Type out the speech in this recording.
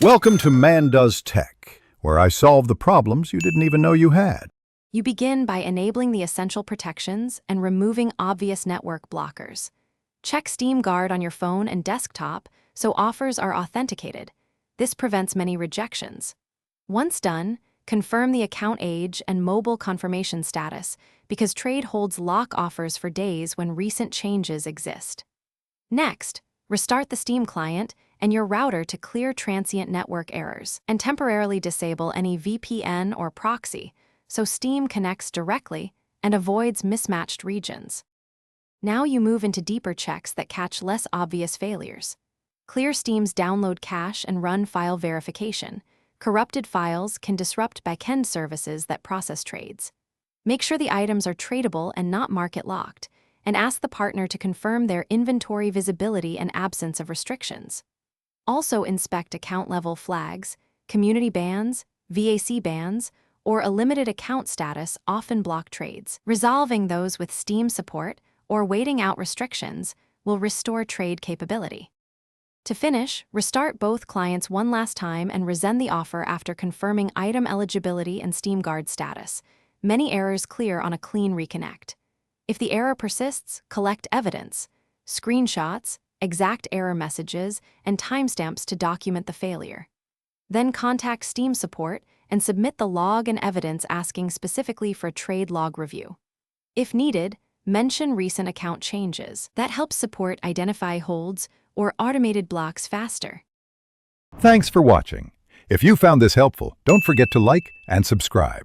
Welcome to Man Does Tech, where I solve the problems you didn't even know you had. You begin by enabling the essential protections and removing obvious network blockers. Check Steam Guard on your phone and desktop so offers are authenticated. This prevents many rejections. Once done, confirm the account age and mobile confirmation status because trade holds lock offers for days when recent changes exist. Next, restart the Steam client and your router to clear transient network errors and temporarily disable any VPN or proxy so Steam connects directly and avoids mismatched regions. Now you move into deeper checks that catch less obvious failures. Clear Steam's download cache and run file verification. Corrupted files can disrupt backend services that process trades. Make sure the items are tradable and not market locked, and ask the partner to confirm their inventory visibility and absence of restrictions. Also inspect account-level flags, community bans, VAC bans, or a limited account status often block trades. Resolving those with Steam support or waiting out restrictions will restore trade capability. To finish, restart both clients one last time and resend the offer after confirming item eligibility and Steam Guard status. Many errors clear on a clean reconnect. If the error persists, collect evidence, screenshots, exact error messages, and timestamps to document the failure. Then contact Steam support and submit the log and evidence asking specifically for trade log review. If needed, mention recent account changes. That helps support identify holds or automated blocks faster. Thanks for watching. If you found this helpful, don't forget to like and subscribe.